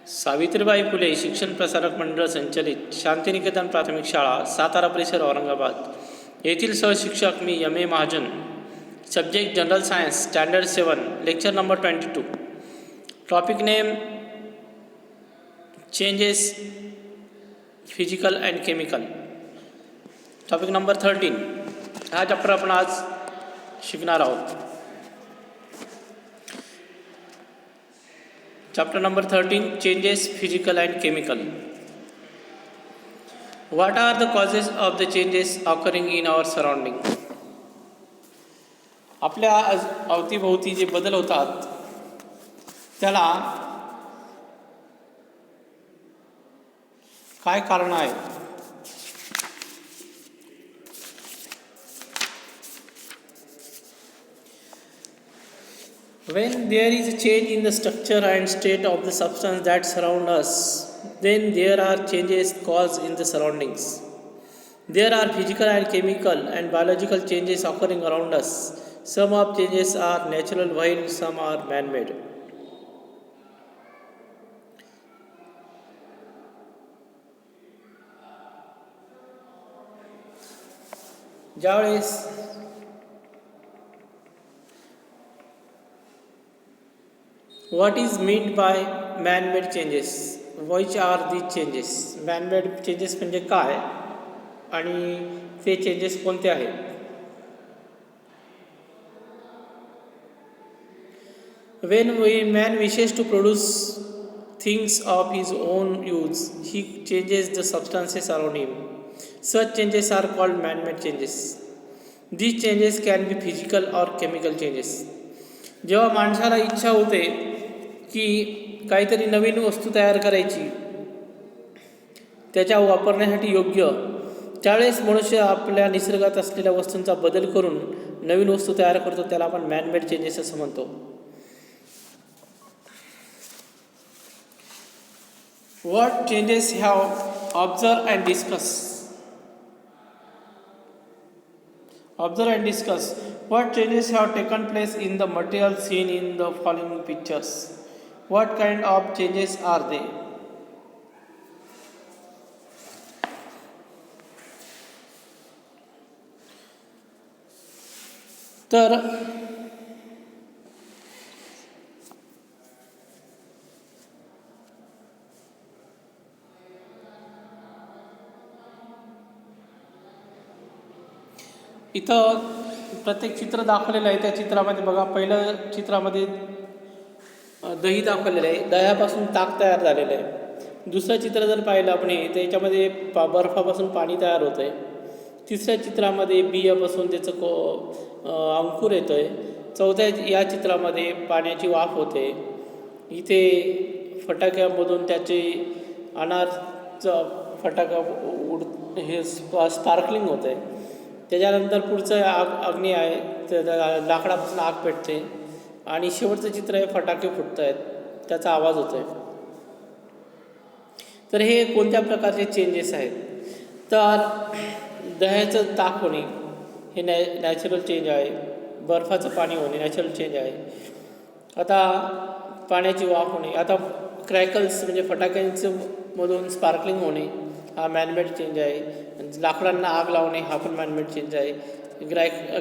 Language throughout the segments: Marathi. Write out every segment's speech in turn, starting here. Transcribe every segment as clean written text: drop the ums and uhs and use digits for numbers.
सावित्रीबाई फुले शिक्षण प्रसारक मंडळ संचलित शांतिनिकेतन प्राथमिक शाळा सातारा परिसर औरंगाबाद येथील सहशिक्षक मी M A Mahajan. Subject general science standard 7 lecture number 22. Topic name changes physical and chemical. Topic number 13. हा चॅप्टर आपण आज शिकणार आहोत. Chapter number 13, changes physical and chemical. What are the causes of the changes occurring in our surrounding? आपल्या अवतीभोवती जे बदल होतात त्याला काय कारण आहे? When there is a change in the structure and state of the substance that surround us, then there are changes caused in the surroundings. There are physical and chemical and biological changes occurring around us. Some of changes are natural while some are man-made. ज्यावेळेस What is meant by man-made changes? Which are these changes? Man-made changes म्हणजे काय आणि ते चेंजेस कोणते आहेत? When man wishes to produce things of his own use, he changes the substances around him. Such changes are called man-made changes. These changes can be physical or chemical changes. जेव्हा माणसाला इच्छा होते की काहीतरी नवीन वस्तू तयार करायची, त्याच्या वापरण्यासाठी योग्य, त्यावेळेस मनुष्य आपल्या निसर्गात असलेल्या वस्तूंचा बदल करून नवीन वस्तू तयार करतो. त्याला आपण मॅनमेड चेंजेस असं म्हणतो. What changes have observe and discuss. Observe and discuss. What changes have taken place in the material seen in the following pictures? What kind of changes are they? तर इथं प्रत्येक चित्र दाखवलेलं आहे. त्या चित्रामध्ये बघा, पहिलं चित्रामध्ये दही दाखवलेलं आहे. दह्यापासून ताक तयार झालेलं आहे. दुसरं चित्र जर पाहिलं आपण त्याच्यामध्ये बर्फापासून पाणी तयार होतं आहे. तिसऱ्या चित्रामध्ये बियापासून त्याचं अंकुर येतं आहे. चौथ्या या चित्रामध्ये पाण्याची वाफ होते. इथे फटाक्यामधून त्याचे अनारचं फटाका हे स्पार्कलिंग होतं आहे. त्याच्यानंतर पुढचं अग्नी आहे, लाकडापासून आग पेटते. आणि शेवटचं चित्र आहे, फटाके फुटत आहेत, त्याचा आवाज होतो आहे. तर हे कोणत्या प्रकारचे चेंजेस आहेत? तर दह्याचं ताक होणे हे नॅचरल चेंज आहे. बर्फाचं पाणी होणे नॅचरल चेंज आहे. आता पाण्याची वाफ होणे, आता क्रॅकल्स म्हणजे फटाक्यांचं मधून स्पार्कलिंग होणे हा मॅनमेड चेंज आहे. लाकडांना आग लावणे हा पण मॅनमेड चेंज आहे.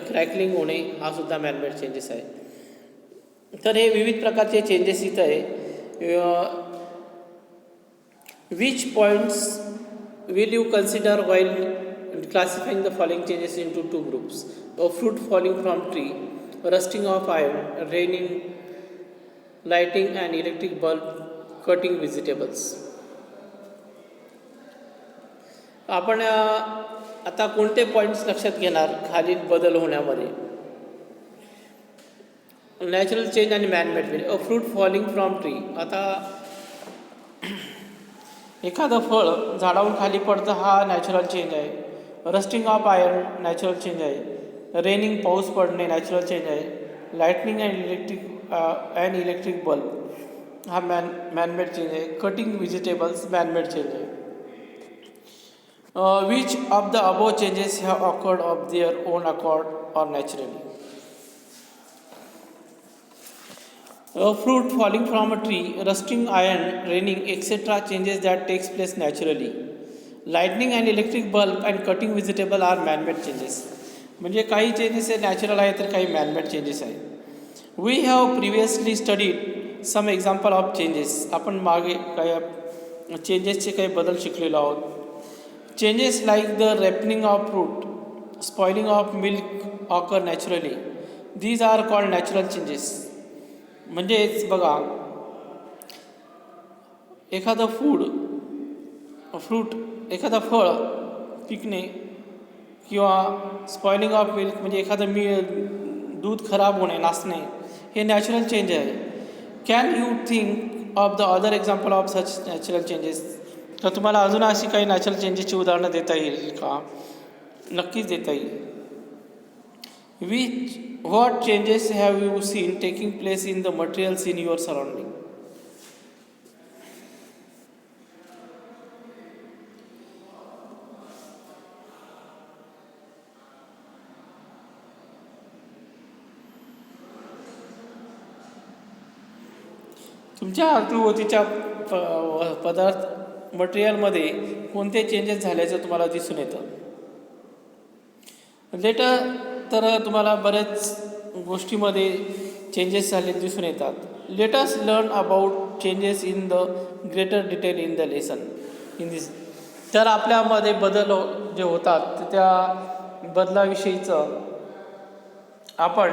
क्रॅकलिंग होणे हा सुद्धा मॅनमेड चेंजेस आहे. तर हे विविध प्रकारचे चेंजेस इथं आहे. Which points will you consider while classifying the following changes in two groups? Fruit falling from tree, rusting of iron, raining, lighting and electric bulb, cutting vegetables. आपण आता कोणते पॉईंट्स लक्षात घेणार खालील बदल होण्यामध्ये? नॅचरल चेंज आणि man-made. Fruit falling from tree, आता एखादं फळ झाडावरून खाली पडतं हा नॅचरल चेंज आहे. Rusting of iron natural change आहे. रेनिंग पाऊस पडणे नॅचरल चेंज आहे. लाइटनिंग अँड इलेक्ट्रिक बल्ब हा मॅनमेड चेंज आहे. कटिंग व्हेजिटेबल्स मॅनमेड चेंज आहे. Which of the above changes have occurred of their own accord or naturally? A fruit falling from a tree, rusting iron, raining, etc. changes that takes place naturally. Lightning and electric bulb and cutting vegetable are man-made changes. म्हणजे काही चेंजेस हे नॅचरल आहे तर काही मॅनमेड चेंजेस आहे. We have previously studied some example of changes. आपण मागे काही चेंजेसचे काही बदल शिकलेलो आहोत. Changes like the ripening of fruit, spoiling of milk occur naturally. These are called natural changes. म्हणजेच बघा, एखादं फ्रूट एखादं फळ पिकणे किंवा स्पॉइलिंग ऑफ मिल्क म्हणजे एखादं दूध खराब होणे, नासणे, हे नॅचरल चेंज आहे. Can you think of the other example of such natural changes? तर तुम्हाला अजून अशी काही नॅचरल चेंजेसची उदाहरणं देता येईल का? नक्कीच देता येईल. What changes have you seen taking place in the materials in your surrounding? तुमच्या अवतीभोवतीच्या पदार्थ मटेरियलमध्ये कोणते चेंजेस झाल्याचं तुम्हाला दिसून येतं? लेटर तर तुम्हाला बऱ्याच गोष्टीमध्ये चेंजेस झाले दिसून येतात. Let us learn about changes in the greater detail in the lesson in this. तर आपल्यामध्ये बदल जे होतात त्या बदलाविषयीचं आपण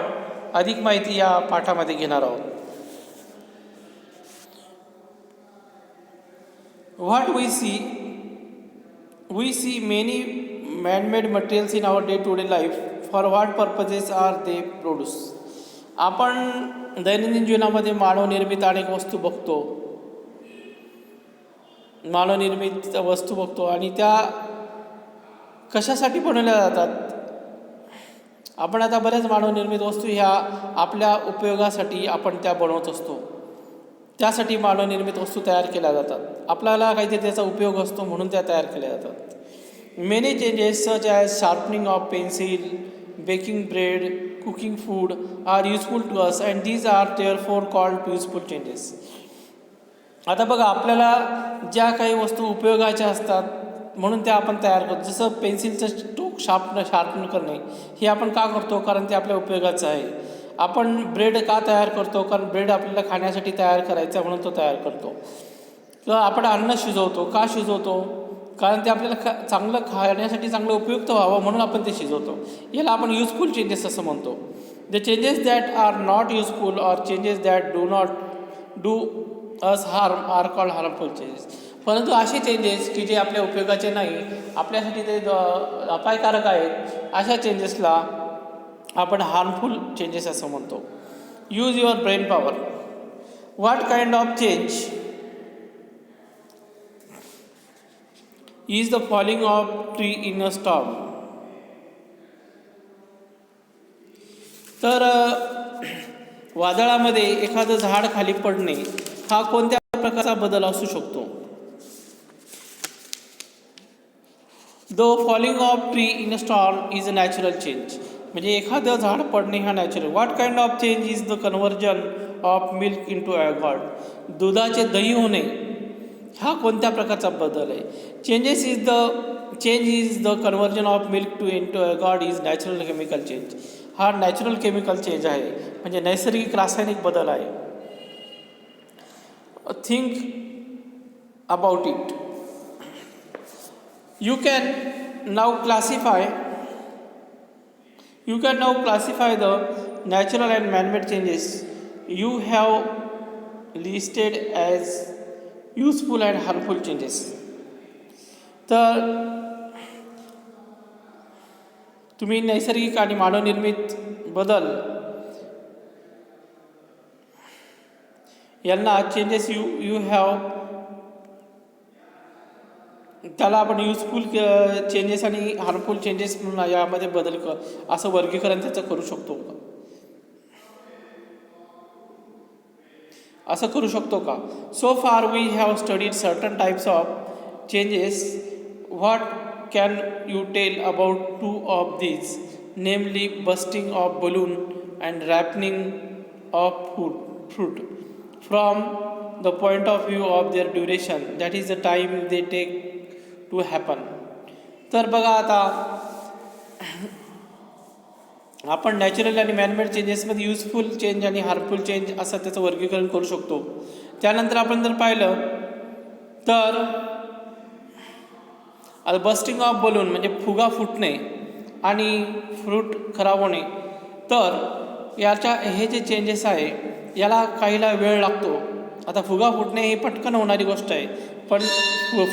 अधिक माहिती या पाठामध्ये घेणार आहोत. What we see many man-made materials in our day-to-day life. For what purposes are they produced? आपण दैनंदिन जीवनामध्ये मानवनिर्मित अनेक वस्तू बघतो. मानवनिर्मित वस्तू बघतो आणि त्या कशासाठी बनवल्या जातात? आपण आता बऱ्याच मानवनिर्मित वस्तू ह्या आपल्या उपयोगासाठी आपण त्या बनवत असतो. त्यासाठी मानवनिर्मित वस्तू तयार केल्या जातात. आपल्याला काहीतरी त्याचा उपयोग असतो म्हणून त्या तयार केल्या जातात. Many changes such as sharpening of pencil, baking bread, cooking food are useful to us and these are therefore called useful changes. आता बघा, आपल्याला ज्या काही वस्तू उपयोगाच्या असतात म्हणून त्या आपण तयार करतो. जसं पेन्सिलचं टोक शार्पन करणे हे आपण का करतो? कारण ते आपल्या उपयोगाचं आहे. आपण ब्रेड का तयार करतो? कारण ब्रेड आपल्याला खाण्यासाठी तयार करायचा म्हणून तो तयार करतो. किंवा आपण अन्न शिजवतो का शिजवतो? कारण ते आपल्याला चांगलं खाण्यासाठी चांगलं उपयुक्त व्हावं म्हणून आपण ते शिजवतो. याला आपण युजफुल चेंजेस असं म्हणतो. The changes that are not useful or changes that do not do us harm are called harmful changes. परंतु असे चेंजेस की जे आपल्या उपयोगाचे नाही, आपल्यासाठी ते अपायकारक आहेत, अशा चेंजेसला आपण हार्मफुल चेंजेस असं म्हणतो. Use your brain power. What kind of change is the falling of tree in a storm? तर वादळामध्ये एखादं झाड खाली पडणे हा कोणत्या प्रकारचा बदल असू शकतो? The falling of tree in a storm is a natural change. म्हणजे एखादं झाड पडणे हा natural. What kind of change is the conversion of milk into curd? दुधाचे दही होणे हा कोणत्या प्रकारचा बदल आहे? Change is the conversion of milk into curd is natural chemical change. हा नॅचरल केमिकल चेंज आहे, म्हणजे नैसर्गिक रासायनिक बदल आहे. Think about it. You can now classify the natural and man-made changes you have listed as useful and harmful changes. तर तुम्ही नैसर्गिक आणि मानवनिर्मित बदल यांना चेंजेस यू हॅव, त्याला आपण युजफुल चेंजेस आणि हार्मफुल चेंजेस म्हणून यामध्ये बदल असं वर्गीकरण त्याचं करू शकतो का? असं करू शकतो का? So far we have studied certain types of changes. What can you tell about two of these, namely bursting of balloon and ripening of fruit from the point of view of their duration, that is the time they take to happen. तर बघा आता आपण नॅचरल आणि मॅनमेड चेंजेसमध्ये युजफुल चेंज आणि हार्मफुल चेंज असं त्याचं वर्गीकरण करू शकतो. त्यानंतर आपण जर पाहिलं तर आता बस्टिंग ऑफ बलून म्हणजे फुगा फुटणे आणि फ्रूट खराब होणे. तर याच्या हे जे चेंजेस आहे याला काहीला वेळ लागतो. आता फुगा फुटणे ही पटकन होणारी गोष्ट आहे, पण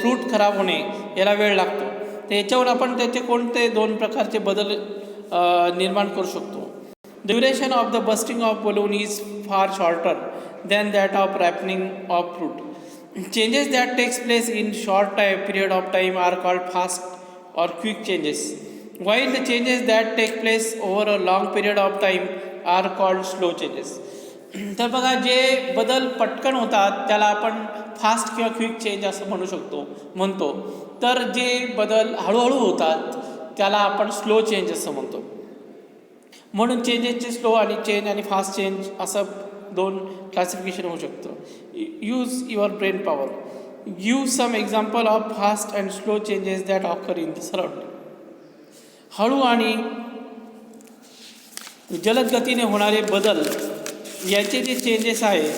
फ्रूट खराब होणे याला वेळ लागतो. तर याच्यावर आपण त्याचे कोणते दोन प्रकारचे बदल निर्माण करू शकतो. Duration of the bursting of balloon is far shorter than that of ripening of fruit. Changes that takes place in short period of time are called fast or quick changes, while the changes that take place over a long period of time are called slow changes. तर बघा जे बदल पटकन होतात त्याला आपण फास्ट किंवा क्विक चेंज असं म्हणतो. तर जे बदल हळूहळू होतात त्याला आपण स्लो चेंज असं म्हणतो. म्हणून चेंजेसचे स्लो आणि फास्ट चेंज असं दोन क्लासिफिकेशन होऊ शकतं. Use your brain power. Give some example of fast and slow changes that occur in the surrounding. हळू आणि जलद गतीने होणारे बदल याचे जे चेंजेस आहे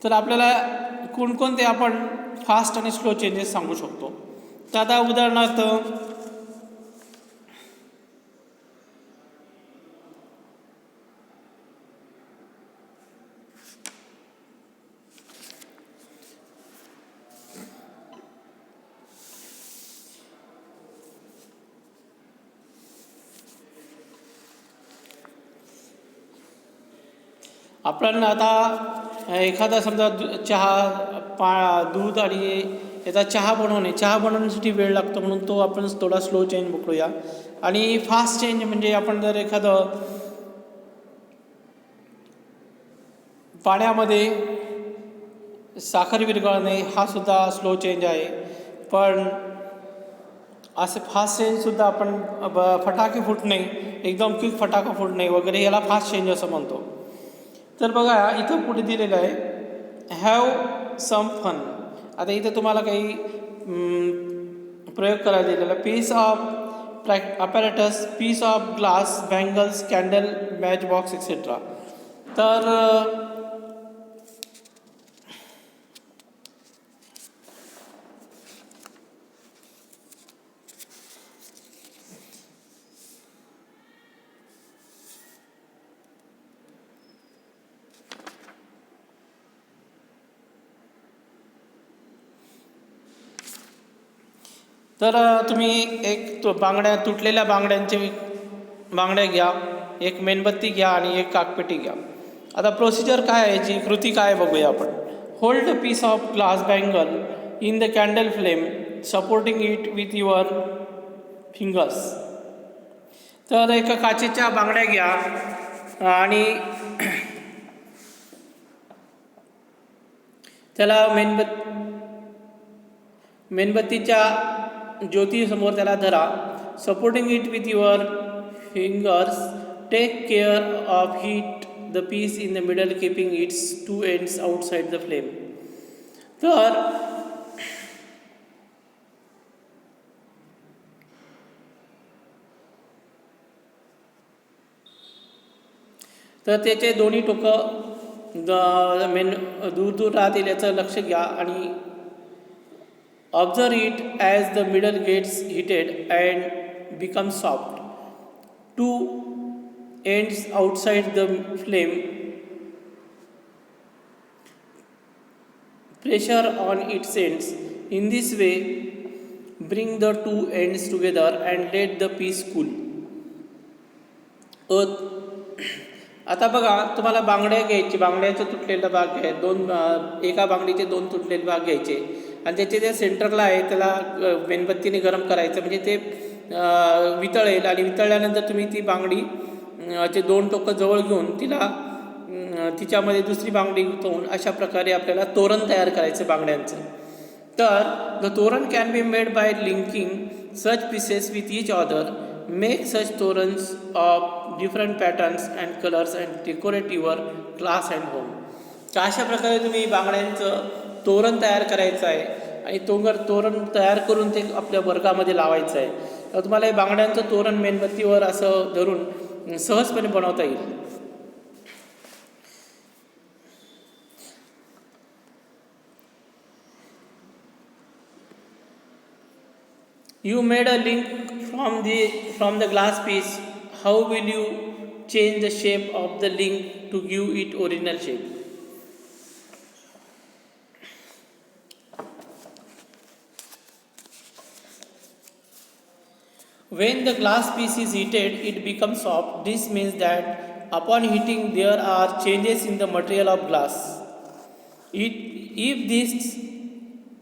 तर आपल्याला कोणकोणते आपण फास्ट आणि स्लो चेंजेस सांगू शकतो. तर आता उदाहरणार्थ आपण आता एखादा समजा दूध आणि याचा चहा बनवण्यासाठी वेळ लागतो, म्हणून तो आपण थोडा स्लो चेंज बघूया. आणि फास्ट चेंज म्हणजे आपण जर एखादं पाण्यामध्ये साखर विरघळणे हा सुद्धा स्लो चेंज आहे. पण असे फास्ट चेंजसुद्धा आपण फटाके फुटणे, एकदम क्विक फटाका फुटणे वगैरे याला फास्ट चेंज असं म्हणतो. तर बघा इथं पुढे दिलेलं आहे हॅव सम फन. आता इथं तुम्हाला काही प्रयोग करायला दिलेला. Piece of apparatus, piece of glass, bangles, candle, match box etcetera. तर तुम्ही एक तुटलेल्या बांगड्या घ्या, एक मेणबत्ती घ्या आणि एक काकपेटी घ्या. आता प्रोसिजर काय आहे, याची कृती काय बघूया आपण. Hold a piece of glass bangle in the candle flame, supporting it with your fingers. तर एका काचेच्या बांगड्या घ्या आणि त्याला मेणबत्तीच्या ज्योतीसमोर त्याला धरा. Supporting it with your fingers, take care of heat the piece in the middle, keeping its two ends outside the flame. तर त्याचे दोन्ही टोकं दूर राहतील याचं लक्ष घ्या आणि observe it as the middle gets heated and become soft. Two ends outside the flame, pressure on its ends. In this way bring the two ends together and let the piece cool. आता बघा तुम्हाला बांगड्या घ्यायची, बांगड्याचा तुटलेला भाग घ्याय, एका बांगडीचे दोन तुटलेले भाग घ्यायचे आणि त्याचे जे सेंटरला आहे त्याला मेणबत्तीने गरम करायचं, म्हणजे ते वितळेल. आणि वितळल्यानंतर तुम्ही ती बांगडी चे दोन टोकं जवळ घेऊन तिला तिच्यामध्ये दुसरी बांगडी गुंतवून अशा प्रकारे आपल्याला तोरण तयार करायचं बांगड्यांचं. तर the toran can be made by linking such pieces with each other, make such torans of different patterns and colours and decorate your class and home. तर अशा प्रकारे तुम्ही बांगड्यांचं तोरण तयार करायचं आहे आणि तोरण तयार करून ते आपल्या वर्गामध्ये लावायचं आहे. तर तुम्हाला हे बांगड्यांचं तोरण मेणबत्तीवर असं धरून सहजपणे बनवता येईल. You made a link from the glass piece. How will you change the shape of the link to give it original shape? When the glass piece is heated, it becomes soft. This means that upon heating, there are changes in the material of glass. If this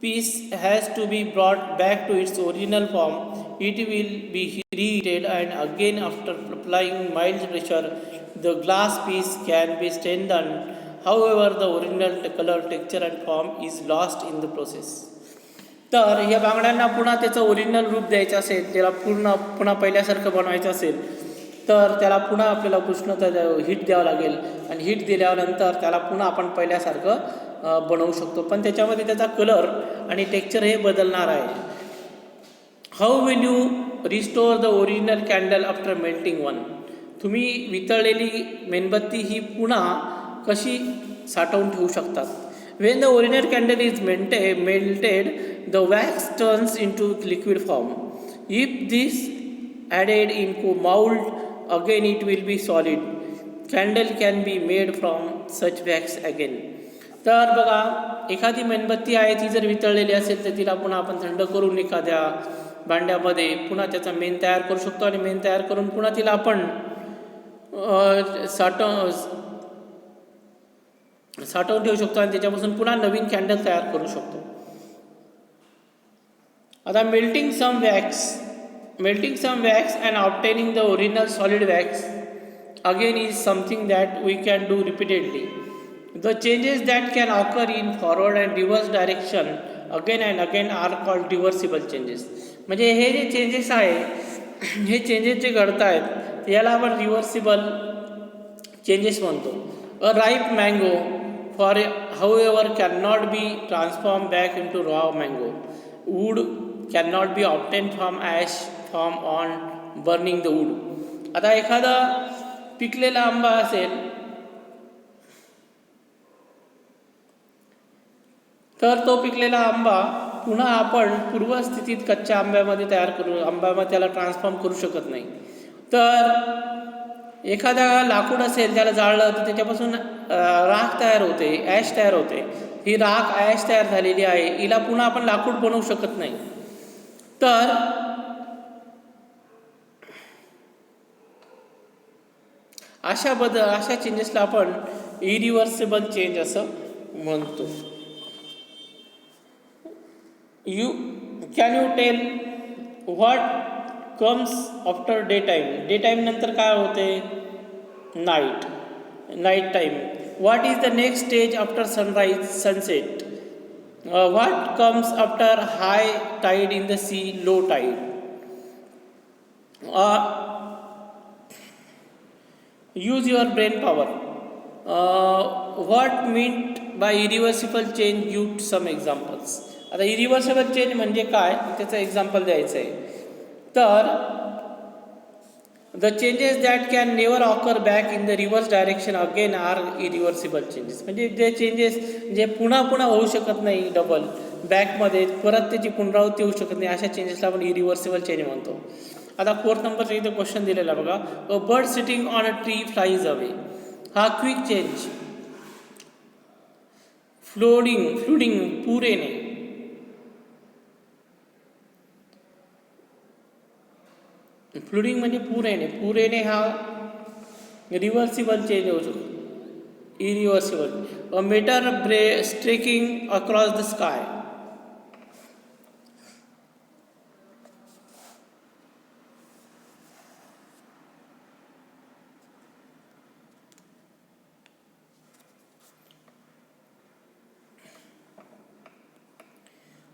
piece has to be brought back to its original form, it will be reheated, and again after applying mild pressure, the glass piece can be strengthened. However, the original color, texture and form is lost in the process. तर या बांगड्यांना पुन्हा त्याचं ओरिजिनल रूप द्यायचं असेल, त्याला पुन्हा पहिल्यासारखं बनवायचं असेल, तर त्याला पुन्हा आपल्याला उष्णता हीट द्यावं लागेल आणि हीट दिल्यानंतर त्याला पुन्हा आपण पहिल्यासारखं बनवू शकतो. पण त्याच्यामध्ये त्याचा कलर आणि टेक्स्चर हे बदलणार आहे. How will you restore the original candle after melting one. तुम्ही वितळलेली मेणबत्ती ही पुन्हा कशी साठवून ठेवू शकतात. Wien the original candle is melted, the wax turns into liquid form. If this added into mold, again it will be solid. Candle can be made from such wax again. तर बघा, एखादी मेणबत्ती आहे ती जर वितळलेली असेल तर तिला पुन्हा आपण थंड करून एखाद्या भांड्यामध्ये पुन्हा त्याचा मेण तयार करू शकतो आणि मेण तयार करून पुन्हा तिला आपण साठवून ठेवू शकतो आणि त्याच्यापासून पुन्हा नवीन कॅन्डल तयार करू शकतो. आता melting some wax and obtaining the original solid wax again is something that we can do repeatedly. The changes that can occur in forward and reverse direction again and again are called reversible changes. म्हणजे हे जे चेंजेस आहे, हे चेंजेस जे घडत आहेत याला आपण रिव्हर्सिबल चेंजेस म्हणतो. A ripe mango however cannot be transformed back into raw mango. Wood cannot be obtained from ash form on burning the wood. आता एखादा पिकलेला आंबा असेल तर तो पिकलेला आंबा पुन्हा आपण पूर्वस्थितीत कच्च्या आंब्यामध्ये त्याला ट्रान्सफॉर्म करू शकत नाही. तर एखादा लाकूड असेल त्याला जाळलं तर त्याच्यापासून राख तयार होते, ॲश तयार होते. ही राख ॲश तयार झालेली आहे, हिला पुन्हा आपण लाकूड बनवू शकत नाही. तर अशा चेंजेसला आपण इरिव्हर्सिबल चेंज असं म्हणतो. Can you tell what comes after day time. Day time नंतर काय होते? Night time. What is the next stage after sunset. What comes after high tide in the sea, low tide. Use your brain power. What meant by irreversible change, give some examples. आता इरिव्हर्सिबल चेंज म्हणजे काय त्याचं एक्झाम्पल द्यायचं आहे. तर the changes that can never occur back in the reverse direction again R irreversible changes. म्हणजे जे चेंजेस जे पुन्हा होऊ शकत नाही डबल बॅकमध्ये, परत त्याची पुनरावृत्ती होऊ शकत नाही, अशा चेंजेसला आपण इरिव्हर्सिबल चेंज म्हणतो. आता 4th नंबरचा इथं क्वेश्चन दिलेला बघा. A bird sitting on a tree flies away. हा क्विक चेंज. फ्लुडिंग पूर येणे. फ्लुडिंग म्हणजे पूर येणे हा रिव्हर्सिबल चेंज होऊ शकतो. Irreversible. A meteor streaking across the sky.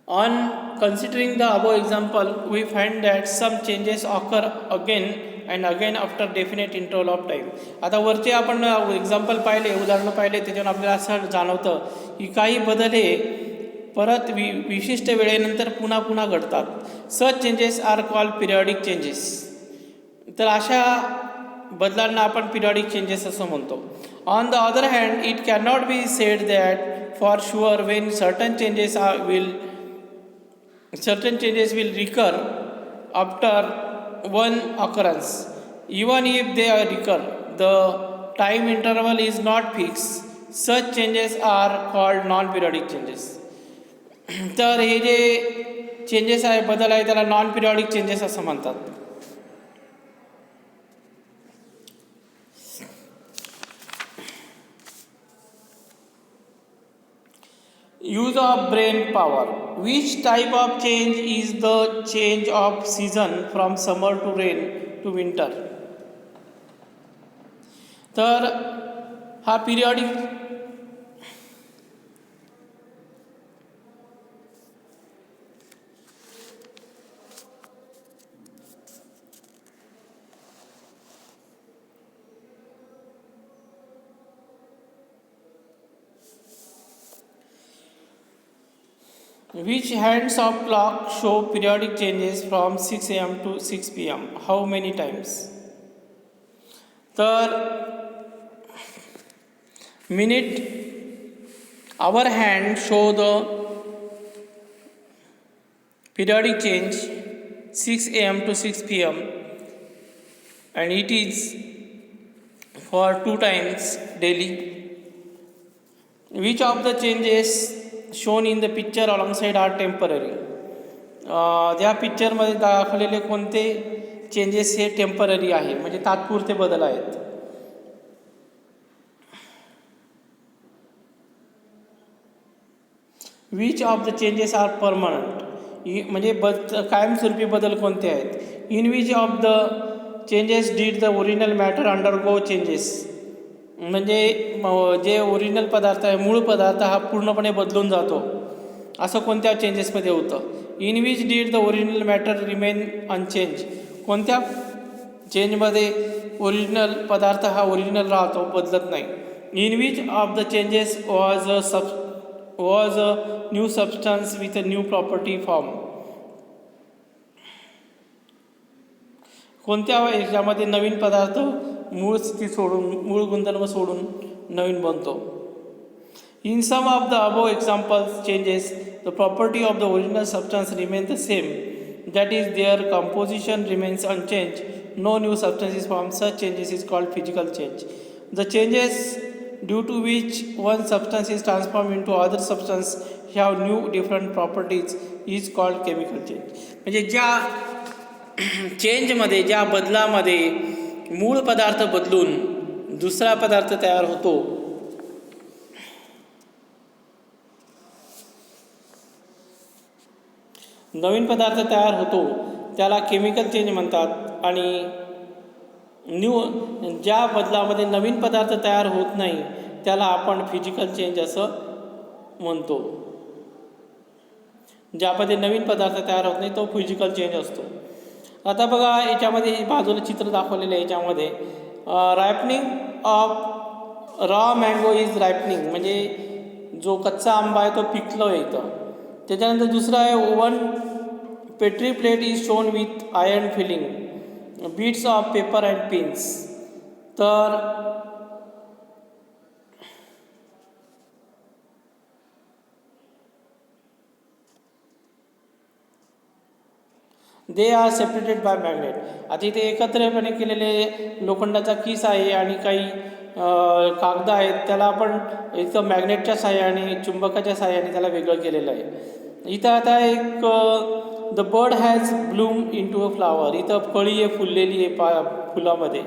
On considering the above example, we find that some changes occur again and again after definite interval of time. आता वरती आपण एक्झाम्पल पाहिले, उदाहरणं पाहिले, त्याच्यावर आपल्याला असं जाणवतं की काही बदल हे परत विशिष्ट वेळेनंतर पुन्हा पुन्हा घडतात. Such changes are called periodic changes. तर अशा बदलांना आपण पिरियॉडिक चेंजेस असं म्हणतो. On the other hand, it can not be said that for sure when certain changes will recur after one occurrence. Even if they recur, the time interval is not fixed. Such changes are called non-periodic changes. तर हे जे चेंजेस आहे, बदल आहे, त्याला नॉन पिरियॉडिक चेंजेस असं म्हणतात. Use of brain power. Which type of change is the change of season from summer to rain to winter? तर हा periodic Which hands of clock show periodic changes from 6 am to 6 pm? How many times? तर minute, our hand show the periodic change 6 am to 6 pm, and it is for 2 times daily. Which of the changes shown in the picture alongside are temporary? या पिक्चरमध्ये दाखवलेले कोणते चेंजेस हे टेम्पररी आहे, म्हणजे तात्पुरते बदल आहेत? Which of the changes are permanent? म्हणजे कायमस्वरूपी बदल कोणते आहेत? In which of the changes did the original matter undergo changes? म्हणजे जे ओरिजिनल पदार्थ आहे, मूळ पदार्थ हा पूर्णपणे बदलून जातो, असं कोणत्या चेंजेसमध्ये होतं? In which did the original matter remain unchange? कोणत्या चेंजमध्ये ओरिजिनल पदार्थ हा ओरिजिनल राहतो, बदलत नाही? In which of the changes was a new substance with a new property form? कोणत्या याच्यामध्ये नवीन पदार्थ मूळ स्थिती सोडून, मूळ गुणधर्म सोडून नवीन बनतो? In some of the above examples changes the property of the original substance remain the same, that is their composition remains unchange, no new substance is form. Such changes is called physical change. The changes due to which one substance is transform in to other substance have new different properties is called chemical change. म्हणजे ज्या चेंजमध्ये, ज्या बदलामध्ये मूळ पदार्थ बदलून दुसरा पदार्थ तयार होतो, नवीन पदार्थ तयार होतो, त्याला केमिकल चेंज म्हणतात. आणि ज्या बदलामध्ये नवीन पदार्थ तयार होत नाही त्याला आपण फिजिकल चेंज असं म्हणतो. ज्यामध्ये नवीन पदार्थ तयार होत नाही तो फिजिकल चेंज असतो. आता बघा, याच्यामध्ये बाजूला चित्र दाखवलेलं आहे. याच्यामध्ये ripening of raw mango is ripening, म्हणजे जो कच्चा आंबा आहे तो पिकलो आहे इथं. त्याच्यानंतर दुसरं आहे oven Petri plate is shown with iron filling, bits of paper and pins. तर they are separated by magnet. आता इथे एकत्रपणे केलेले लोखंडाचा किस आहे आणि काही कागद आहेत, त्याला आपण इथं मॅग्नेटच्या साहाय्याने, चुंबकाच्या साहाय्याने त्याला वेगळं केलेलं आहे. इथं आता एक the bud has bloom in to a flower, इथं कळी आहे, फुललेली आहे फुलामध्ये.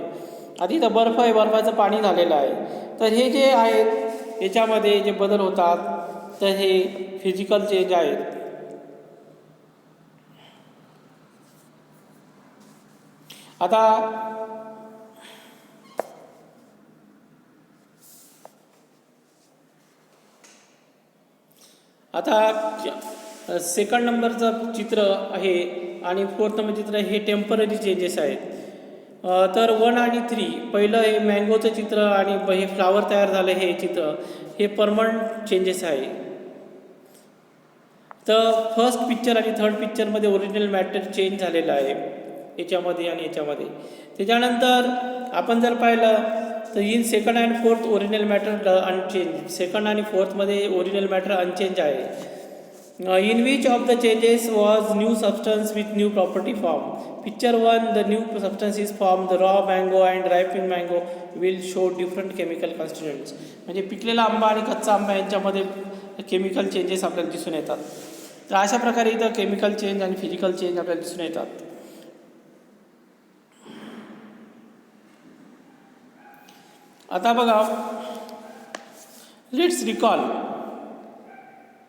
आता इथं बर्फ आहे, बर्फाचं पाणी झालेलं आहे. तर हे जे आहेत याच्यामध्ये जे बदल होतात तर हे फिजिकल चेंज आहेत. आता सेकंड नंबरचं चित्र आहे आणि फोर्थ नंबर चित्र हे टेम्पररी चेंजेस आहेत. तर 1 आणि 3 पहिलं हे मँगोचं चित्र आणि हे फ्लावर तयार झालं हे चित्र हे परमनंट चेंजेस आहे. तर फर्स्ट पिक्चर आणि थर्ड पिक्चरमध्ये ओरिजिनल मॅटर चेंज झालेलं आहे याच्यामध्ये आणि याच्यामध्ये. त्याच्यानंतर आपण जर पाहिलं तर in second and fourth original matter unchange. Second आणि फोर्थमध्ये ओरिजिनल मॅटर अनचेंज आहे. In which of the changes was new substance with new property formed? Picture 1, the new substance is formed. The raw mango and ripening mango will show different chemical constituents. म्हणजे पिकलेला आंबा आणि कच्चा आंबा यांच्यामध्ये केमिकल चेंजेस आपल्याला दिसून येतात. तर अशा प्रकारे इथं केमिकल चेंज आणि फिजिकल चेंज आपल्याला दिसून येतात. आता बघा, let's recall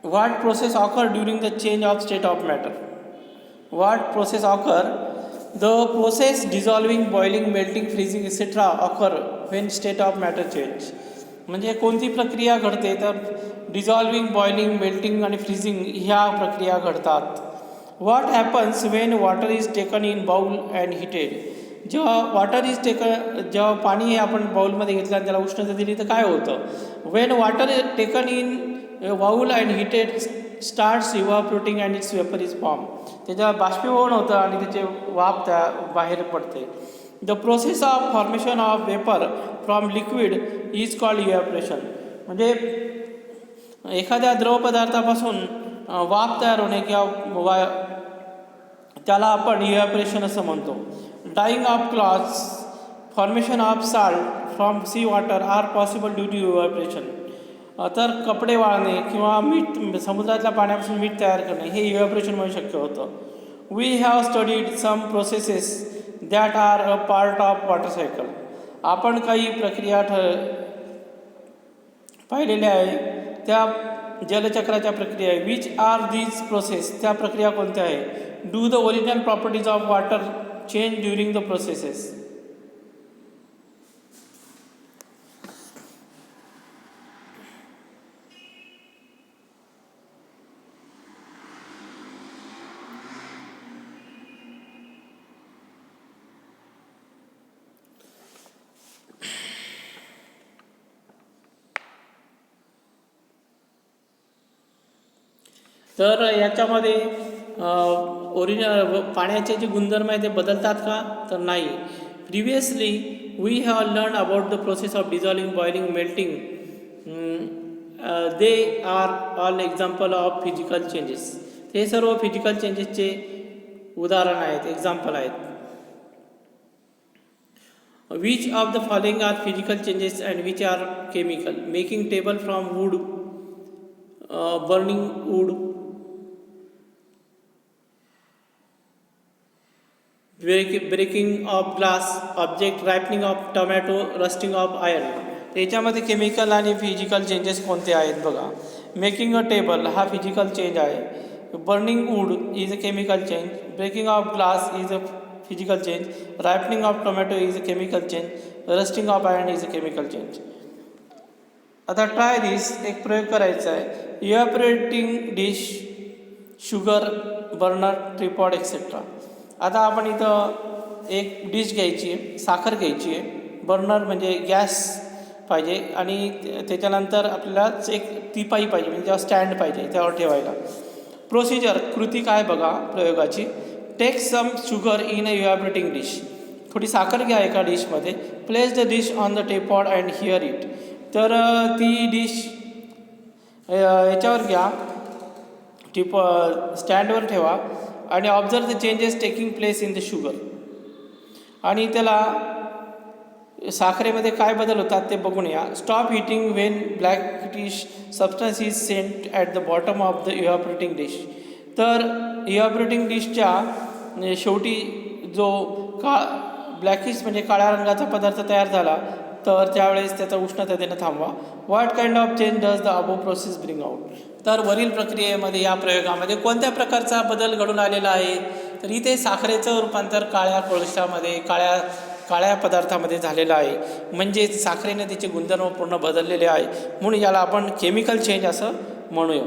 what process occur during the change of state of matter. What process occur? The process dissolving, boiling, melting, freezing etc. occur when state of matter change. म्हणजे कोणती प्रक्रिया घडते तर डिझॉल्विंग, बॉइलिंग, मेल्टिंग आणि फ्रीजिंग ह्या प्रक्रिया घडतात. What happens when water is taken in bowl and heated. जेव्हा पाणी हे आपण बाउलमध्ये घेतलं आणि त्याला उष्णता दिली तर काय होतं? When water is taken in bowl and heated starts evaporating and its vapour is form. त्याच्या बाष्पीभवन होतं आणि त्याचे वाफ त्या बाहेर पडते. The process of formation of vapour from liquid is called evaporation. म्हणजे एखाद्या द्रव पदार्थापासून वाफ तयार होणे किंवा त्याला आपण इव्हॅपोरेशन असं म्हणतो. Drying of clothes, formation of salt from sea water are possible due to evaporation. तर कपडे वाळणे किंवा मीठ, समुद्रातल्या पाण्यापासून मीठ तयार करणे हे इव्हॅपोरेशनमुळे शक्य होतं. We have studied some processes that are a part of water cycle. आपण काही प्रक्रिया पाहिलेल्या आहे त्या जलचक्राच्या प्रक्रिया आहे. Which are these process? त्या प्रक्रिया कोणत्या आहे? Do the original properties of water change during the processes? तर याच्यामध्ये पाण्याचे जे गुणधर्म आहे ते बदलतात का? तर नाही. Previously we have learn about the process of dissolving, boiling, melting. They are all example of physical changes. हे सर्व फिजिकल चेंजेसचे उदाहरण आहेत, एक्झाम्पल आहेत. Which of the following are physical changes and which are chemical? Making table from wood, burning wood, breaking of glass object, ripening of tomato, rusting of iron. त्याच्यामध्ये केमिकल आणि फिजिकल चेंजेस कोणते आहेत बघा. मेकिंग अ टेबल हा फिजिकल चेंज आहे. Burning wood is a chemical change. Breaking of glass is a physical change. Ripening of tomato is a chemical change. Rusting of iron is a chemical change. आता ट्राय दिस, एक प्रयोग करायचा आहे. Evaporating dish, sugar burner, tripod etcetera. आता आपण इथं एक डिश घ्यायची आहे, साखर घ्यायची आहे, बर्नर म्हणजे गॅस पाहिजे आणि त्याच्यानंतर आपल्याला एक टिपाई पाहिजे म्हणजे जेव्हा स्टँड पाहिजे त्यावर ठेवायला. प्रोसिजर, कृती काय बघा प्रयोगाची. Take some sugar in a evaporating dish. थोडी साखर घ्या एका डिशमध्ये. Place the dish on the tripod and heat it. तर ती डिश याच्यावर घ्या, स्टँडवर ठेवा आणि observe the changes taking place in the sugar. आणि त्याला साखरेमध्ये काय बदल होतात ते बघून या. Stop heating when blackish substance is sent at the bottom of the evaporating dish. तर इव्हॅपोरेटिंग डिशच्या शेवटी जो ब्लॅकिश म्हणजे काळ्या रंगाचा पदार्थ तयार झाला तर त्यावेळेस त्याचा उष्णता देणं थांबवा. What kind of change does the above process bring out. तर वरील प्रक्रियेमध्ये या प्रयोगामध्ये कोणत्या प्रकारचा बदल घडून आलेला आहे? तर इथे साखरेचं रूपांतर काळ्या कोळशामध्ये, काळ्या पदार्थामध्ये झालेलं आहे. म्हणजे साखरेने तिचे गुणधर्म पूर्ण बदललेले आहे, म्हणून याला आपण केमिकल चेंज असं म्हणूया.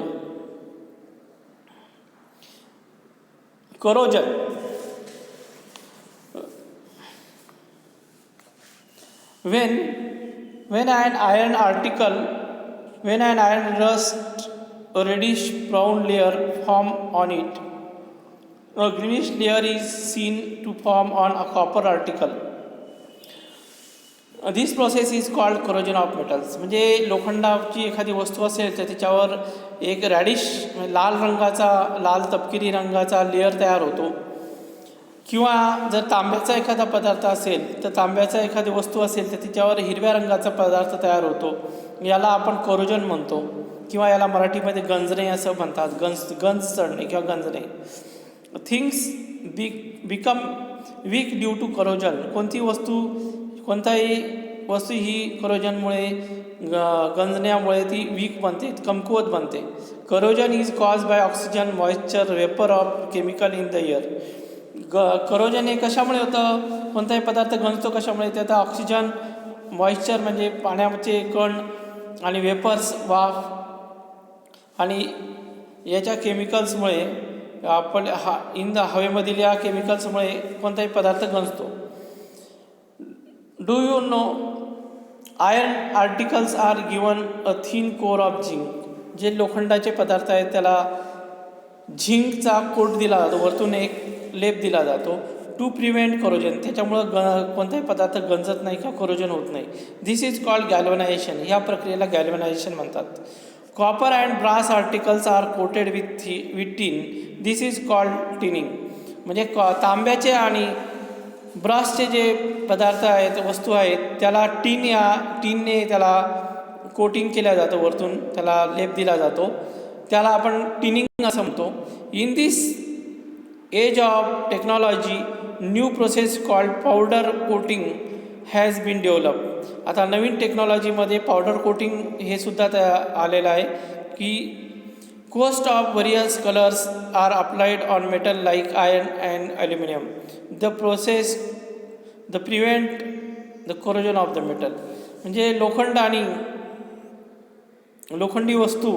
corrosion. When an iron article, when an iron rust, a reddish brown layer form on it. A greenish layer is seen to form on a copper article. This process is called corrosion of metals. म्हणजे लोखंडाची एखादी वस्तू असेल तर त्याच्यावर एक रॅडिश लाल रंगाचा, लाल तपकिरी रंगाचा लेअर तयार होतो. किंवा जर तांब्याचा एखादा पदार्थ असेल तर तांब्याचा एखादी वस्तू असेल तर तिच्यावर हिरव्या रंगाचा पदार्थ तयार होतो. याला आपण कोरोजन म्हणतो किंवा याला मराठीमध्ये गंजणे असं म्हणतात. गंज चढणे किंवा गंजणे. Things become weak due to corrosion. कोणताही वस्तू ही करोजनमुळे गंजण्यामुळे ती वीक बनते, कमकुवत बनते. Corrosion is cause by oxygen, moisture, vapour of chemical in the air. Corrosion हे कशामुळे होतं? कोणताही पदार्थ गंजतो कशामुळे? त्यात ऑक्सिजन, मॉइश्चर म्हणजे पाण्याचे कण आणि वेपर्स, वाफ आणि याच्या केमिकल्समुळे हवेमधील या केमिकल्समुळे कोणताही पदार्थ गंजतो. Do you know iron articles are given a thin coat of zinc. जे लोखंडाचे पदार्थ आहेत त्याला झिंकचा कोट दिला जातो, वरतून एक लेप दिला जातो. To prevent corrosion. त्याच्यामुळं कोणताही पदार्थ गंजत नाही किंवा करोजन होत नाही. This is called galvanization. या प्रक्रियेला गॅल्वनायझेशन म्हणतात. Copper and brass articles are coated with tin. This is called tinning. म्हणजे तांब्याचे आणि ब्रासचे जे पदार्थ आहेत, वस्तू आहेत, त्याला टीनने त्याला कोटिंग केलं जातं, वरतून त्याला लेप दिला जातो. त्याला आपण टिनिंग असं म्हणतो. In this age of technology new process called powder coating has been develop. आता नवीन टेक्नॉलॉजीमध्ये पावडर कोटिंग हे सुद्धा आलेलं आहे की कोस्ट of various colours are applied on metal like iron and aluminium. The prevent the corrosion of the metal. म्हणजे लोखंड आणि लोखंडी वस्तू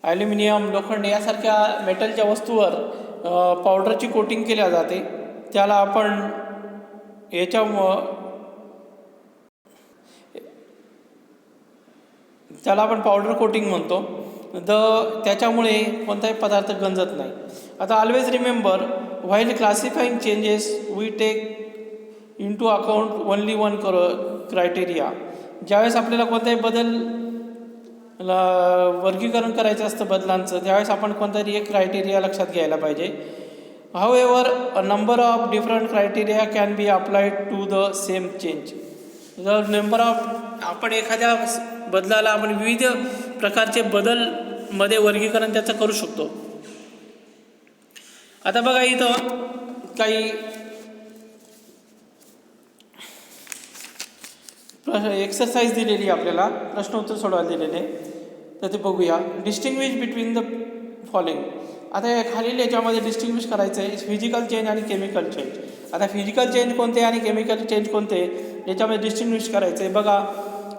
ॲल्युमिनियम, लोखंड यासारख्या मेटलच्या वस्तूवर पावडरची कोटिंग केल्या जाते. त्याला आपण पावडर कोटिंग म्हणतो. त्याच्यामुळे कोणताही पदार्थ गंजत नाही. आता always remember while classifying changes we take in to account only one criteria. ज्यावेळेस आपल्याला कोणताही बदल वर्गीकरण करायचं असतं बदलांचं, त्यावेळेस आपण कोणतरी एक क्रायटेरिया लक्षात घ्यायला पाहिजे. However a number of different criteria can be applied to the same change. आपण एखाद्या बदलाला आपण विविध प्रकारचे बदलमध्ये वर्गीकरण त्याचं करू शकतो. आता बघा इथं काही एक्सरसाइज दिलेली आपल्याला, प्रश्न उत्तर सोडवायला दिलेले, तर ते बघूया. Distinguish between the following. आता खालील याच्यामध्ये डिस्टिंग्विश करायचं आहे फिजिकल चेंज आणि केमिकल चेंज. आता फिजिकल चेंज कोणते आणि केमिकल चेंज कोणते याच्यामध्ये डिस्टिंग्विश करायचं आहे. बघा,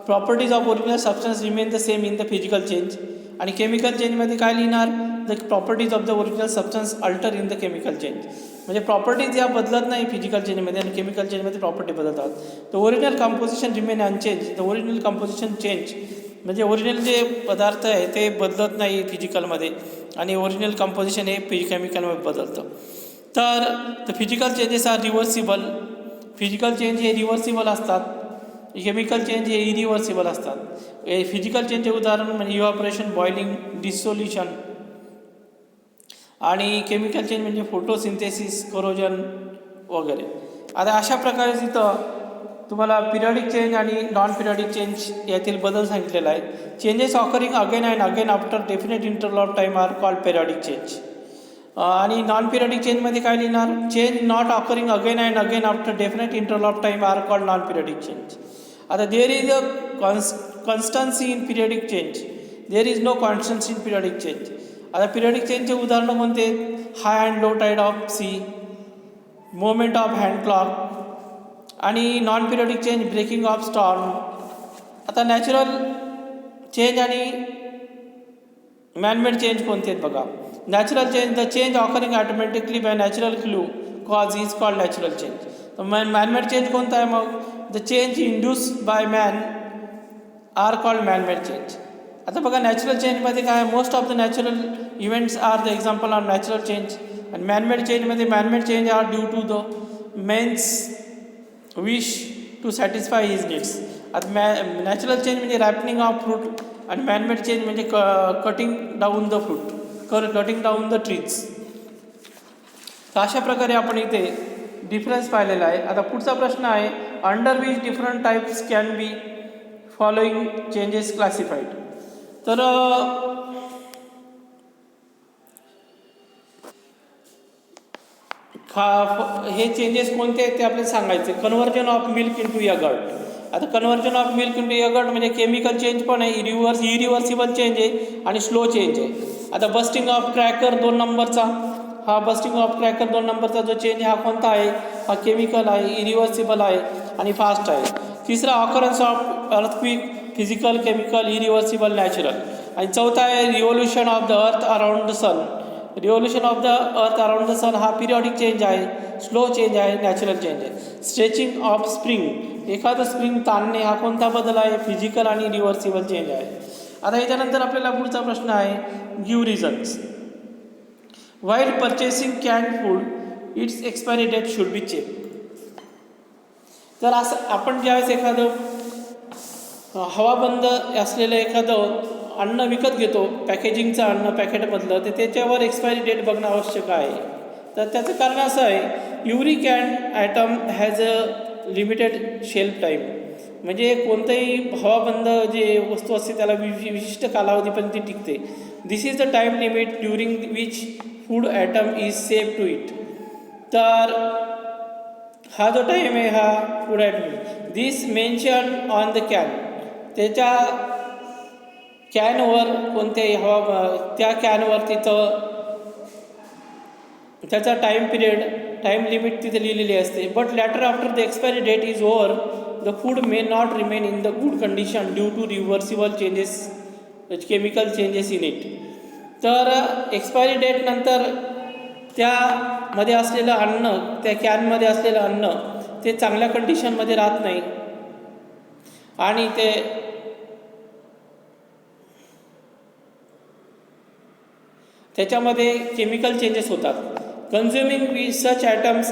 properties of original substance remain the same in the physical change. आणि केमिकल चेंजमध्ये काय लिहिणार? The properties of the original substance alter in the chemical change. म्हणजे प्रॉपर्टीज या बदलत नाही फिजिकल चेंजमध्ये आणि केमिकल चेंजमध्ये प्रॉपर्टी बदलतात. The original composition remain unchange. The original composition change म्हणजे ओरिजिनल जे पदार्थ आहे ते बदलत नाही फिजिकलमध्ये आणि ओरिजिनल कंपोजिशन हे केमिकलमध्ये बदलतं. तर the physical changes are reversible. Physical change हे रिव्हर्सिबल असतात, केमिकल चेंज हे इरिव्हर्सिबल असतात. फिजिकल चेंजचे उदाहरण म्हणजे इव्हॅपोरेशन, बॉइलिंग, डिसोल्युशन. आणि केमिकल चेंज म्हणजे फोटोसिंथेसिस, कोरोजन वगैरे. आता अशा प्रकारे तिथं तुम्हाला पिरियडिक चेंज आणि नॉन पिरियडिक चेंज यातील बदल सांगितलेला आहे. Changes occurring again and again after definite interval of time are called periodic change. आणि नॉन पिरियडिक चेंजमध्ये काय लिहिणार? Change not occurring again and again after definite interval of time are called non periodic change. आता there is a constancy in periodic change, there is no constancy in periodic change. आता पिरियडिक चेंजचे उदाहरणं कोणते? High and low tide of sea, movement of hand clock. आणि non periodic change breaking of storm. आता नॅचरल चेंज आणि मॅनमेड चेंज कोणते आहेत बघा. Natural change, the change occurring automatically by natural clue cause is called natural change. तर मॅनमेड चेंज कोणता आहे मग? The change induced by man are called manmade change. आता बघा नॅचरल चेंजमध्ये काय आहे, most of the natural events are the example of natural change. आणि मॅनमेड चेंजमध्ये manmade change are due to the man's wish to satisfy his needs. आता नॅचरल चेंज म्हणजे रॅपनिंग ऑफ फ्रूट आणि मॅनमेड चेंज म्हणजे cutting down the fruit, cutting down the trees. तर अशा प्रकारे आपण इथे डिफरन्स पाहिलेला आहे. आता पुढचा प्रश्न आहे, under which different types can be following changes classified. तर हे चेंजेस कोणते आहेत ते आपल्याला सांगायचे. Conversion of milk into yogurt. आता conversion of milk into yogurt म्हणजे केमिकल चेंज पण आहे, इरिव्हर्सिबल चेंज आहे आणि स्लो चेंज आहे. आता बस्टिंग ऑफ क्रॅकर 2 नंबरचा, हा बस्टिंग ऑफ क्रॅकर 2 नंबरचा जो चेंज हा कोणता आहे? हा केमिकल आहे, इरिव्हर्सिबल आहे आणि फास्ट आहे. तिसरा occurrence of earthquake, physical, chemical, irreversible, natural. आणि चौथा आहे revolution of the earth around the sun. Revolution of the earth around the sun हा पिरियॉडिक चेंज आहे, स्लो चेंज आहे, नॅचरल चेंज आहे. स्ट्रेचिंग ऑफ स्प्रिंग, एखादं स्प्रिंग ताणणे हा कोणता बदल आहे? फिजिकल आणि रिव्हर्सिबल चेंज आहे. आता याच्यानंतर आपल्याला पुढचा प्रश्न आहे, give reasons. While purchasing canned food its expiry date should be check. तर असं आपण ज्यावेळेस एखादं हवाबंद असलेलं एखादं अन्न विकत घेतो, पॅकेजिंगचं अन्न पॅकेटमधलं, तर त्याच्यावर एक्सपायरी डेट बघणं आवश्यक आहे. तर त्याचं कारण असं आहे, every can item has a limited shelf time. म्हणजे कोणतंही हवाबंद जे वस्तू असते त्याला विशिष्ट कालावधीपर्यंत टिकते. This is the time limit during which food item is safe to eat. तर हा जो टाईम आहे हा food item, this mention on the can. त्याच्या कॅनवर कोणत्याही त्या कॅनवर तिथं त्याचा टाईम लिमिट तिथे लिहिलेली असते. But later after the expiry date is over the food may not remain in the good condition due to reversible changes, chemical changes in it. तर एक्सपायरी डेट नंतर त्यामध्ये असलेलं अन्न, त्या कॅनमध्ये असलेलं अन्न ते चांगल्या कंडिशनमध्ये राहत नाही आणि ते त्याच्यामध्ये केमिकल चेंजेस होतात. Consuming which such items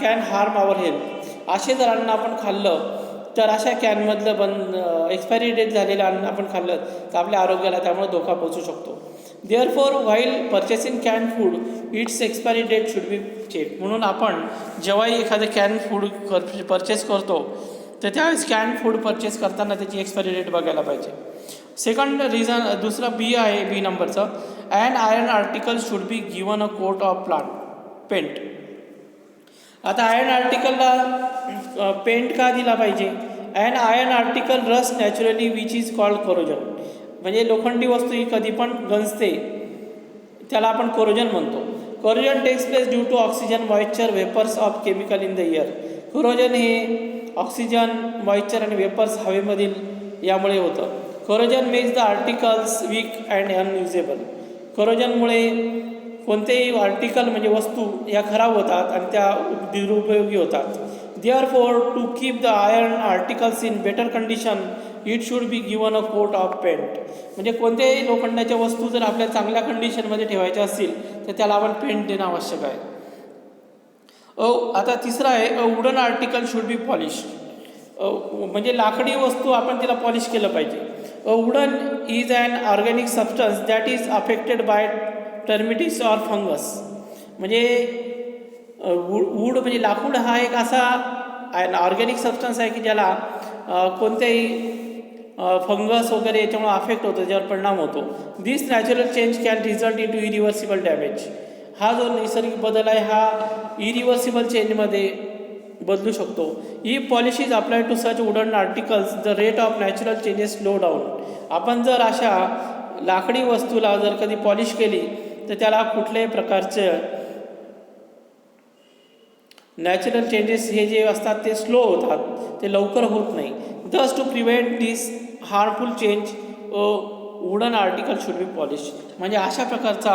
can harm our health. असे जर अन्न आपण खाल्लं तर अशा कॅनमधलं एक्सपायरी डेट झालेलं अन्न आपण खाल्लं तर आपल्या आरोग्याला त्यामुळे धोका पोचू शकतो. Therefore while purchasing can food its expiry date should be check. म्हणून आपण जेव्हाही एखादं कॅन फूड परचेस करतो तर त्यावेळेस कॅन फूड परचेस करताना त्याची एक्सपायरी डेट बघायला पाहिजे. सेकंड रिझन, दुसरा बी आहे, बी नंबरचं, and iron article should be given a coat of paint. आता आयर्न आर्टिकलला पेंट का दिला पाहिजे? And iron article rust naturally which is called corrosion. म्हणजे लोखंडी वस्तू ही कधी पण गंजते, त्याला आपण कोरोजन म्हणतो. Corrosion takes place due to oxygen, moisture, vapours of chemical in the air. Corrosion हे ऑक्सिजन, मॉइश्चर आणि वेपर्स हवेमधील यामुळे होतं. Corrosion makes the articles weak and unusable. कोरोजनमुळे कोणतेही आर्टिकल म्हणजे वस्तू या खराब होतात आणि त्या निरुपयोगी होतात. Therefore to keep the iron articles in better condition it should be given a coat of paint. म्हणजे कोणत्याही लोखंडाच्या वस्तू जर आपल्या चांगल्या कंडिशनमध्ये ठेवायच्या असतील तर त्याला आपण पेंट देणं आवश्यक आहे. आता तिसरा आहे, a wooden article should be polish. म्हणजे लाकडी वस्तू आपण तिला पॉलिश केलं पाहिजे. A wooden is an organic substance that is affected by termites or fungus. म्हणजे वूड म्हणजे लाकूड हा एक असा ऑर्गॅनिक सबस्टन्स आहे की ज्याला कोणत्याही फंगस वगैरे याच्यामुळे अफेक्ट होतो, ज्यावर परिणाम होतो. This natural change can result in to irreversible damage. हा जो नैसर्गिक बदल आहे हा इरिव्हर्सिबल चेंजमध्ये बदलू शकतो. If polish is apply to such wooden articles the rate of natural changes slow down. आपण जर अशा लाकडी वस्तूला जर कधी पॉलिश केली तर त्याला कुठल्याही प्रकारचे नॅचरल चेंजेस हे जे असतात ते स्लो होतात, ते लवकर होत नाही. Thus to prevent this harmful change wooden article should be polish. म्हणजे अशा प्रकारचा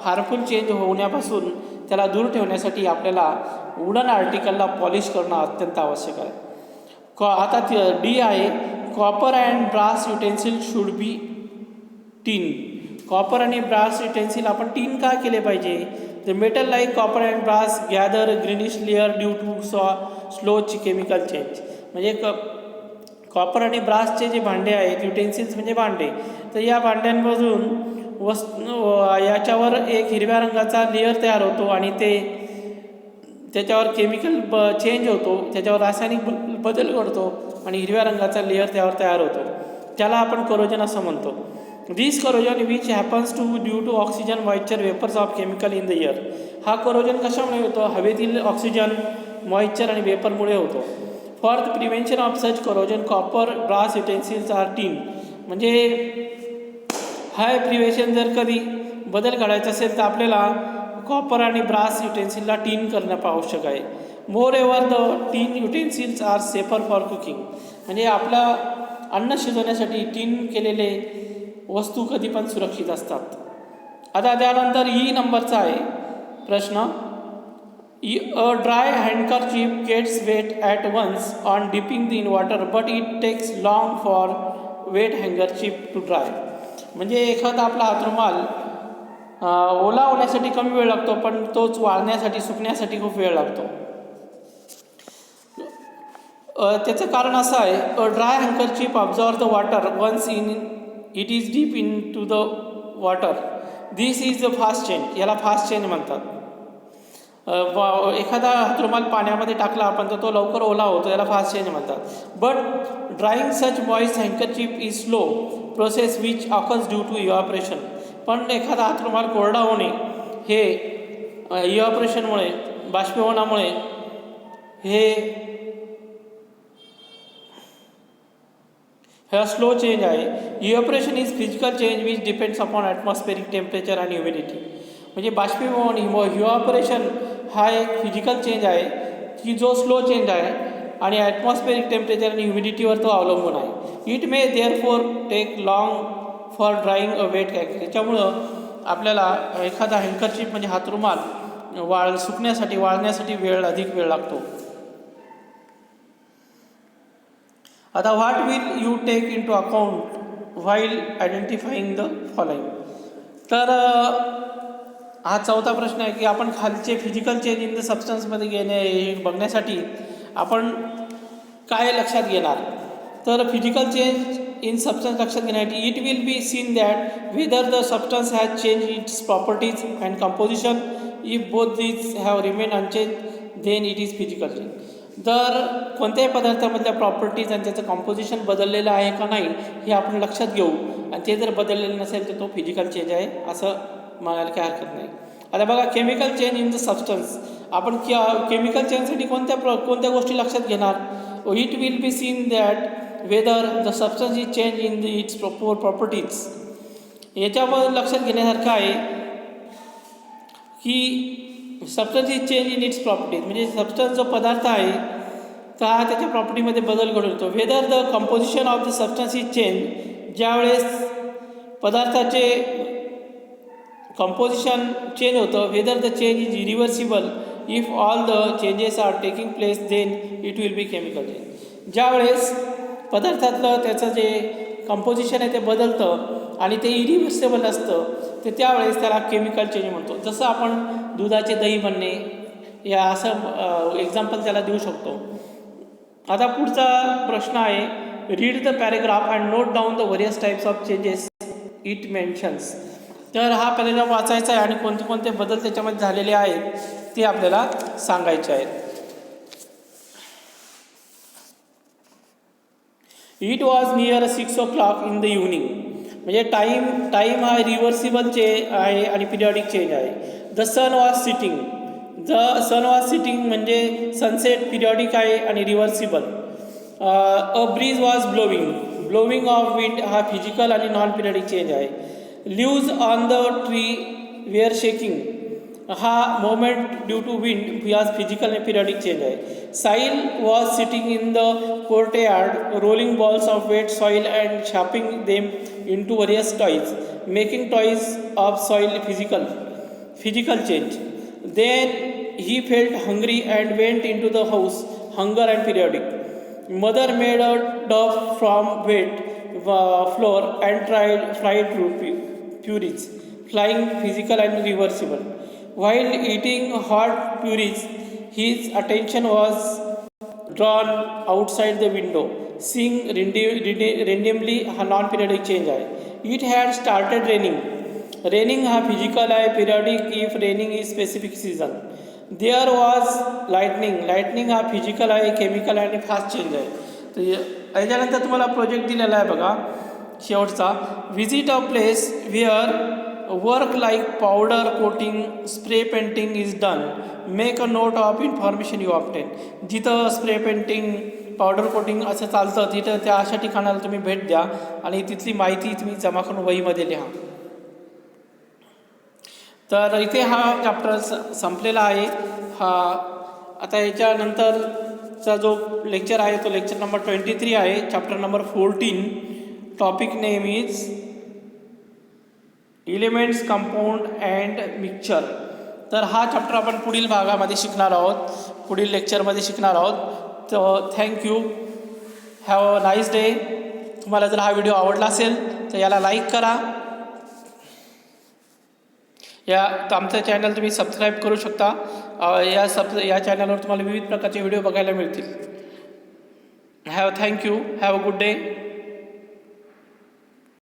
हार्मफुल चेंज होण्यापासून त्याला दूर ठेवण्यासाठी आपल्याला वुडन आर्टिकलला पॉलिश करणं अत्यंत आवश्यक आहे. आता डी आहे, copper and brass utensil should be tin. Copper आणि ब्रास युटेन्सिल आपण टीन का केले पाहिजे? The metal like copper and brass gather greenish layer due to slow chemical change. म्हणजे कॉपर आणि ब्रासचे जे भांडे आहेत, युटेन्सिल्स म्हणजे भांडे, तर या भांड्यांमधून याच्यावर एक हिरव्या रंगाचा लेअर तयार होतो आणि त्याच्यावर केमिकल चेंज होतो, त्याच्यावर रासायनिक बदल घडतो आणि हिरव्या रंगाचा लेअर त्यावर तयार होतो. त्याला आपण करोजन असं म्हणतो. This corrosion which happens to due to oxygen moisture vapours of chemical in the air. हा करोजन कशामुळे होतो? हवेतील ऑक्सिजन, मॉइश्चर आणि वेपरमुळे होतो. For the prevention of such corrosion copper brass utensils are tin. म्हणजे हाय प्रिव्हेन्शन जर कधी बदल घडायचा असेल तर आपल्याला कॉपर आणि ब्रास युटेन्सिलला टीन करणं आवश्यक आहे. Moreover the tin utensils are safer for cooking. म्हणजे आपला अन्न शिजवण्यासाठी टीन केलेले वस्तू कधी पण सुरक्षित असतात. आता त्यानंतर नंबरचा आहे प्रश्न. A dry handkerchief gets wet at once on dipping in water but it takes long for wet handkerchief to dry. म्हणजे एखादा आपला हातरुमाल ओला होण्यासाठी कमी वेळ लागतो, पण तोच वाळण्यासाठी, सुकण्यासाठी खूप वेळ लागतो. त्याचं कारण असं आहे, a dry handkerchief observe the water once it is deep into the water. This is the fast change. याला फास्ट चेंज म्हणतात. एखादा हातरुमाल पाण्यामध्ये टाकला आपण तर तो लवकर ओला होतो, याला फास्ट चेंज म्हणतात. But drying such moist handkerchief is slow process which occurs due to evaporation. पण एखादा हातरुमाल कोरडा होणे हे इव्हॅपोरेशनमुळे, बाष्पीभवनामुळे हा स्लो चेंज आहे. Evaporation is physical change which depends upon atmospheric temperature and humidity. म्हणजे बाष्पीभवन, इव्हॅपोरेशन हा एक फिजिकल चेंज आहे की जो स्लो चेंज आहे आणि ॲटमॉस्फेरिक टेम्परेचर आणि ह्युमिडिटीवर तो अवलंबून आहे. It may therefore take long for drying a wet हँकर. त्याच्यामुळं आपल्याला एखादा हँकरचीफ म्हणजे हातरुमाल सुकण्यासाठी, वाळण्यासाठी अधिक वेळ लागतो. आता what will you take in to account while identifying the following. तर हा चौथा प्रश्न आहे की आपण खालचे फिजिकल चेंज इन द सबस्टन्समध्ये बघण्यासाठी आपण काय लक्षात घेणार. तर फिजिकल चेंज इन सबस्टन्स लक्षात घेण्यासाठी it will be seen that whether the substance has change its properties and composition. If both these have remain unchange then it is physical change. जर कोणत्याही पदार्थामधल्या प्रॉपर्टीज आणि त्याचं कंपोजिशन बदललेलं आहे का नाही हे आपण लक्षात घेऊ, आणि ते जर बदललेलं नसेल तर तो फिजिकल चेंज आहे असं म्हणायला काही हरकत नाही. आता बघा, chemical change in the substance. आपण केमिकल चेंजसाठी कोणत्या गोष्टी लक्षात घेणार. It will be seen that whether the substance is change in its properties. याच्यावर लक्षात घेण्यासारखं आहे की substance is change in its properties. म्हणजे सबस्टन्स जो पदार्थ आहे तर हा त्याच्या प्रॉपर्टीमध्ये बदल घडवतो. Whether the composition of the substance is change. ज्यावेळेस पदार्थाचे कंपोजिशन चेंज होतं, whether the change is irreversible. If all the changes are taking place then it will be chemical change. ज्यावेळेस पदार्थातलं त्याचं जे कंपोजिशन आहे ते बदलतं आणि ते इरिव्हर्सिबल असतं तर त्यावेळेस त्याला केमिकल चेंज म्हणतो. जसं आपण दुधाचे दही बनणे या असं एक्झाम्पल त्याला देऊ शकतो. आता पुढचा प्रश्न आहे, read the paragraph and note down the various types of changes it mentions. तर हा पॅरेग्राफ वाचायचा आहे आणि कोणते कोणते बदल त्याच्यामध्ये झालेले आहेत ते आपल्याला सांगायचे आहेत. It was near 6 o'clock in the evening. म्हणजे टाईम हा रिव्हर्सिबल आहे आणि पिरियॉडिक चेंज आहे. द सन वॉज सिटिंग म्हणजे सनसेट पिरियॉडिक आहे आणि reversible. A breeze was blowing of wind हा फिजिकल आणि नॉन पिरियॉडिक चेंज आहे. Leaves on the tree were shaking हा मोमेंट ड्यू टू विंड याज फिजिकल आणि पिरियडिक चेंज आहे. Sahil was sitting in the courtyard rolling balls of weight soil and shaping them into various toys making toys of soil physical change. Then he felt hungry and went into the house, hunger and periodic. Mother made a dough from wet flour and tried fried purees, flying physical and reversible. While eating hot purees, his attention was drawn outside the window, seeing randomly a non-periodic change आहे. It had started raining. Raining हा फिजिकल आहे, periodic if raining is specific season. There was lightning हा फिजिकल आहे, केमिकल आहे आणि फास्ट चेंज आहे. तर याच्यानंतर तुम्हाला प्रोजेक्ट दिलेला आहे बघा शेवटचा. Visit a place where work like powder coating spray painting is done. Make a note of information you obtain. जिथं स्प्रे पेंटिंग पावडर कोटिंग असं चालतं तिथं त्या अशा ठिकाणाला तुम्ही भेट द्या आणि तिथली माहिती तुम्ही जमा करून वहीमध्ये लिहा. तर इथे हा चॅप्टर संपलेला आहे. हा आता याच्यानंतरचा जो लेक्चर आहे तो लेक्चर नंबर 23 आहे, chapter number 14. Topic name is elements compound and mixture. तर हा चॅप्टर आपण पुढील भागामध्ये शिकणार आहोत, पुढील लेक्चरमध्ये शिकणार आहोत. तर thank you, have a nice day. तुम्हाला जर हा व्हिडिओ आवडला असेल तर याला लाईक करा. आमचं चॅनल तुम्ही सबस्क्राईब करू शकता. या चॅनलवर तुम्हाला विविध प्रकारचे व्हिडिओ बघायला मिळतील. Thank you, have a good day.